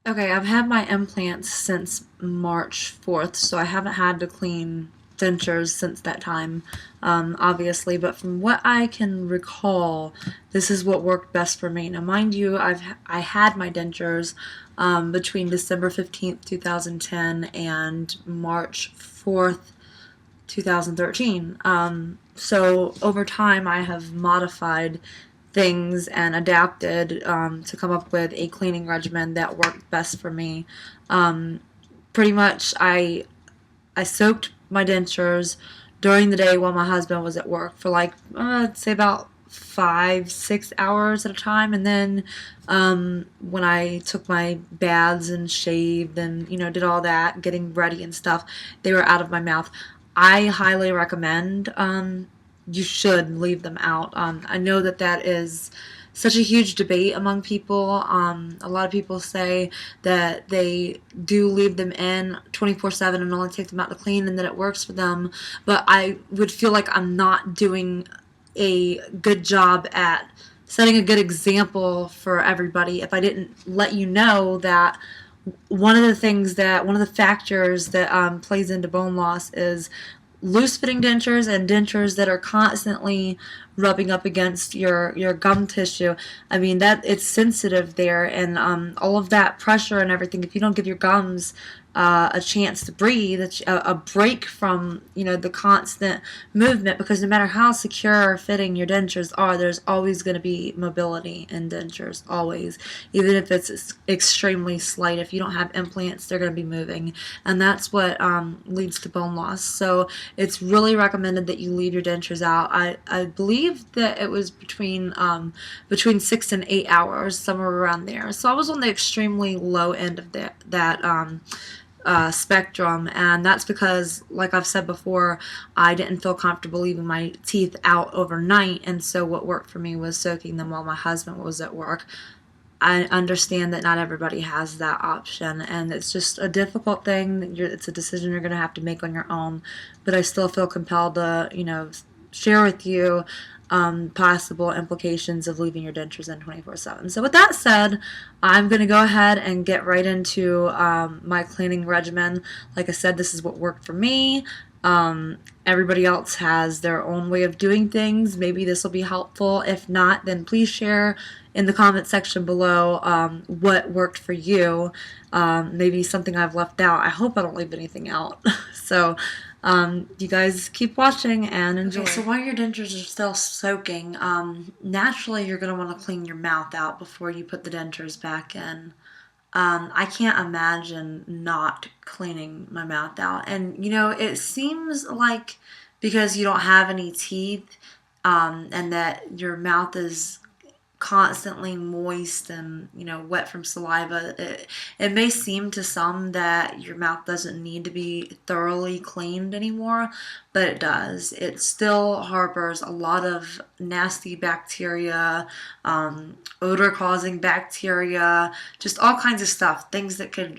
Okay, I've had my implants since March 4th, so I haven't had to clean dentures since that time, obviously. But from what I can recall, this is what worked best for me. Now, mind you, I had my dentures between December 15th, 2010 and March 4th, 2013. So over time, I have modified things and adapted to come up with a cleaning regimen that worked best for me. Um, Pretty much, I soaked my dentures during the day while my husband was at work for like I'd say about 5, 6 hours at a time, and then when I took my baths and shaved and did all that, getting ready and stuff, they were out of my mouth. I highly recommend you should leave them out. I know that that is such a huge debate among people. A lot of people say that they do leave them in 24/7 and only take them out to clean and that it works for them. But I would feel like I'm not doing a good job at setting a good example for everybody if I didn't let you know that one of the factors that plays into bone loss is loose fitting dentures and dentures that are constantly rubbing up against your gum tissue. I mean, that it's sensitive there, and all of that pressure and everything, if you don't give your gums a chance to breathe, a break from the constant movement, because no matter how secure or fitting your dentures are, there's always going to be mobility in dentures, always, even if it's extremely slight. If you don't have implants, they're going to be moving, and that's what leads to bone loss. So it's really recommended that you leave your dentures out. I believe that it was between 6 and 8 hours, somewhere around there. So I was on the extremely low end of that spectrum, and that's because, like I've said before, I didn't feel comfortable leaving my teeth out overnight, and so what worked for me was soaking them while my husband was at work. I understand that not everybody has that option, and it's just a difficult thing. It's a decision you're going to have to make on your own, but I still feel compelled to, share with you possible implications of leaving your dentures in 24/7. So with that said, I'm going to go ahead and get right into my cleaning regimen. Like I said, this is what worked for me. Everybody else has their own way of doing things. Maybe this will be helpful. If not, then please share in the comment section below what worked for you. Maybe something I've left out. I hope I don't leave anything out. So you guys keep watching and enjoy. Okay, so while your dentures are still soaking, naturally you're going to want to clean your mouth out before you put the dentures back in. I can't imagine not cleaning my mouth out. And, it seems like because you don't have any teeth and that your mouth is constantly moist and wet from saliva, it may seem to some that your mouth doesn't need to be thoroughly cleaned anymore, but it does. It still harbors a lot of nasty bacteria, odor causing bacteria, just all kinds of stuff, things that could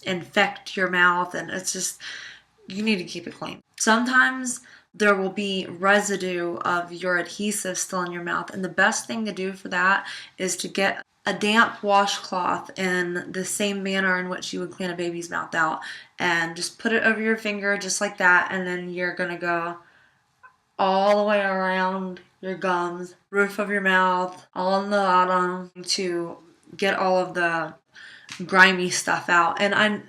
infect your mouth, and it's just, you need to keep it clean. Sometimes there will be residue of your adhesive still in your mouth, and the best thing to do for that is to get a damp washcloth in the same manner in which you would clean a baby's mouth out, and just put it over your finger just like that, and then you're gonna go all the way around your gums, roof of your mouth, all on the bottom, to get all of the grimy stuff out. And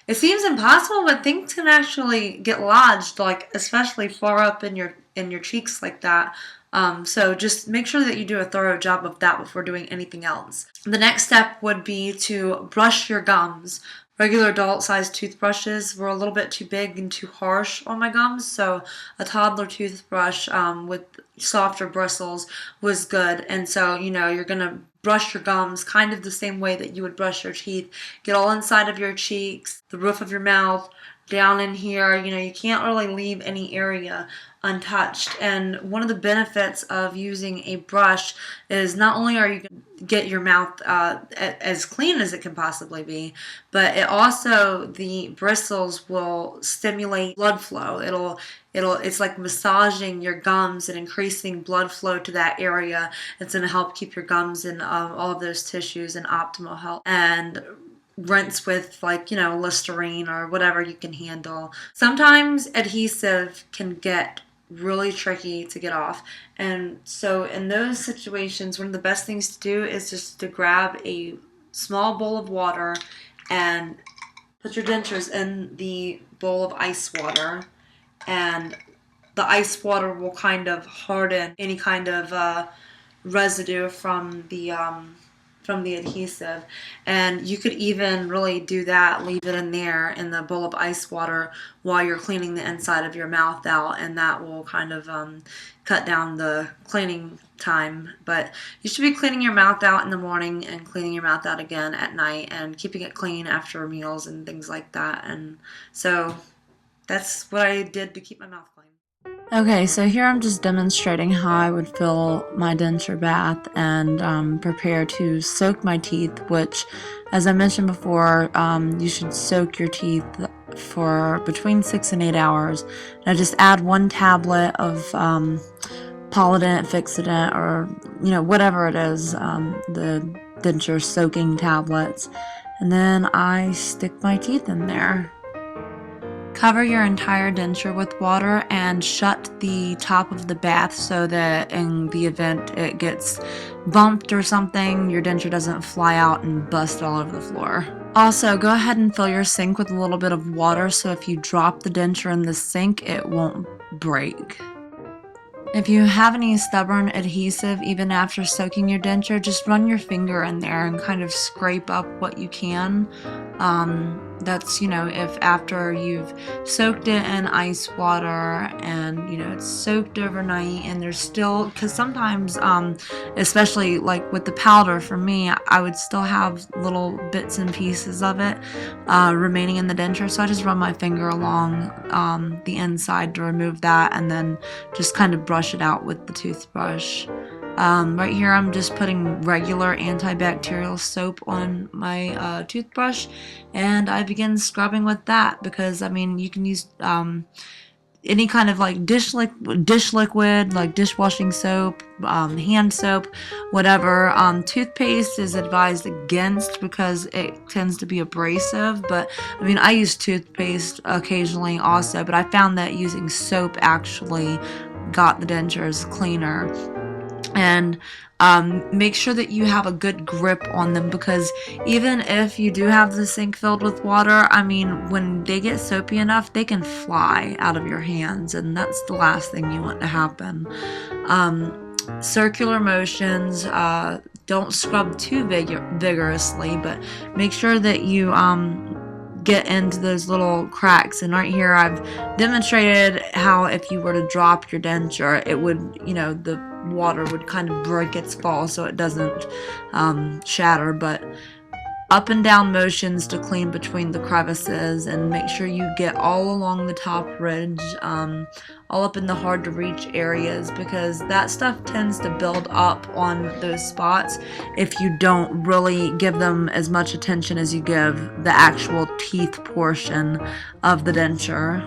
it seems impossible, but things can actually get lodged, like especially far up in your cheeks like that. So just make sure that you do a thorough job of that before doing anything else. The next step would be to brush your gums. Regular adult-sized toothbrushes were a little bit too big and too harsh on my gums, so a toddler toothbrush with softer bristles was good. And so, you're going to brush your gums kind of the same way that you would brush your teeth. Get all inside of your cheeks, the roof of your mouth, down in here. You can't really leave any area untouched. And one of the benefits of using a brush is not only are you going to get your mouth as clean as it can possibly be, but the bristles will stimulate blood flow. It's like massaging your gums and increasing blood flow to that area. It's going to help keep your gums in all of those tissues in optimal health, and rinse with, like, you know, Listerine or whatever you can handle. Sometimes adhesive can get really tricky to get off, and so in those situations, one of the best things to do is just to grab a small bowl of water and put your dentures in the bowl of ice water, and the ice water will kind of harden any kind of residue from the adhesive. And you could even really do that, leave it in there in the bowl of ice water while you're cleaning the inside of your mouth out, and that will kind of cut down the cleaning time. But you should be cleaning your mouth out in the morning and cleaning your mouth out again at night, and keeping it clean after meals and things like that. And so that's what I did to keep my mouth clean. Okay, so here I'm just demonstrating how I would fill my denture bath and prepare to soak my teeth, which, as I mentioned before, you should soak your teeth for between 6 and 8 hours. And I just add 1 tablet of Polident, Fixodent, or, you know, whatever it is, the denture soaking tablets, and then I stick my teeth in there. Cover your entire denture with water and shut the top of the bath so that in the event it gets bumped or something, your denture doesn't fly out and bust all over the floor. Also, go ahead and fill your sink with a little bit of water so if you drop the denture in the sink, it won't break. If you have any stubborn adhesive, even after soaking your denture, just run your finger in there and kind of scrape up what you can. That's, you know, if after you've soaked it in ice water and, you know, it's soaked overnight and there's still, because sometimes, especially like with the powder for me, I would still have little bits and pieces of it remaining in the denture, so I just run my finger along the inside to remove that and then just kind of brush it out with the toothbrush. Right here I'm just putting regular antibacterial soap on my toothbrush, and I begin scrubbing with that because, I mean, you can use any kind of like dish liquid, like dishwashing soap, hand soap, whatever. Toothpaste is advised against because it tends to be abrasive, but I mean, I use toothpaste occasionally also, but I found that using soap actually got the dentures cleaner. And make sure that you have a good grip on them, because even if you do have the sink filled with water, I mean, when they get soapy enough, they can fly out of your hands, and that's the last thing you want to happen. Circular motions, don't scrub too vigorously, but make sure that you get into those little cracks. And right here I've demonstrated how if you were to drop your denture, it would, you know, the water would kind of break its fall so it doesn't shatter, but up and down motions to clean between the crevices, and make sure you get all along the top ridge, all up in the hard to reach areas, because that stuff tends to build up on those spots if you don't really give them as much attention as you give the actual teeth portion of the denture.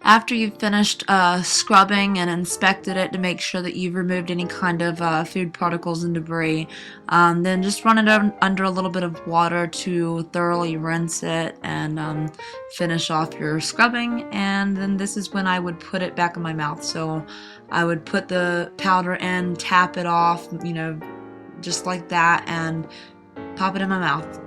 After you've finished scrubbing and inspected it to make sure that you've removed any kind of food particles and debris, then just run it under a little bit of water to thoroughly rinse it and finish off your scrubbing. And then this is when I would put it back in my mouth. So I would put the powder in, tap it off, you know, just like that, and pop it in my mouth.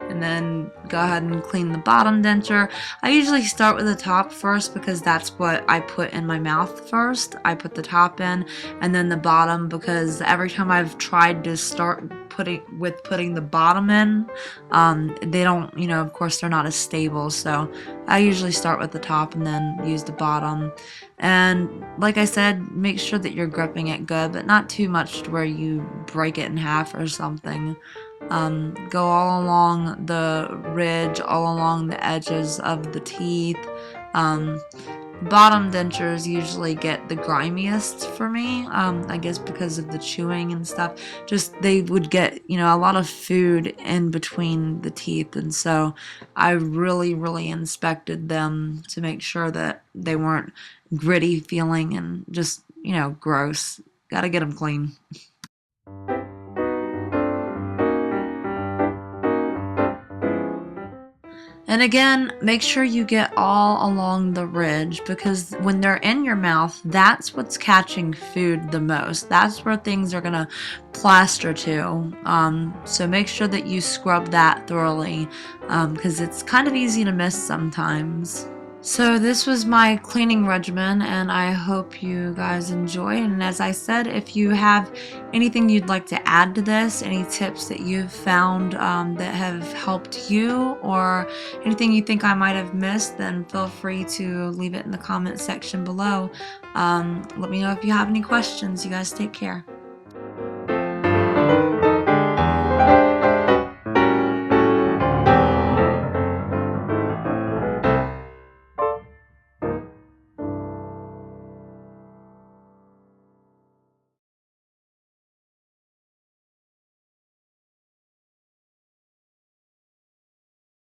And then go ahead and clean the bottom denture. I usually start with the top first because that's what I put in my mouth first. I put the top in and then the bottom, because every time I've tried to start putting the bottom in, they don't, you know, of course they're not as stable, so I usually start with the top and then use the bottom. And like I said, make sure that you're gripping it good, but not too much to where you break it in half or something. Go all along the ridge, all along the edges of the teeth. bottom dentures usually get the grimiest for me, I guess because of the chewing and stuff. Just they would get, you know, a lot of food in between the teeth, and so I really inspected them to make sure that they weren't gritty feeling and just, you know, gross. Gotta get them clean. And again, make sure you get all along the ridge, because when they're in your mouth, that's what's catching food the most. That's where things are gonna plaster to. So make sure that you scrub that thoroughly, because it's kind of easy to miss sometimes. So this was my cleaning regimen, and I hope you guys enjoyed. And as I said, if you have anything you'd like to add to this, any tips that you've found that have helped you, or anything you think I might have missed, then feel free to leave it in the comment section below. Let me know if you have any questions. You guys take care.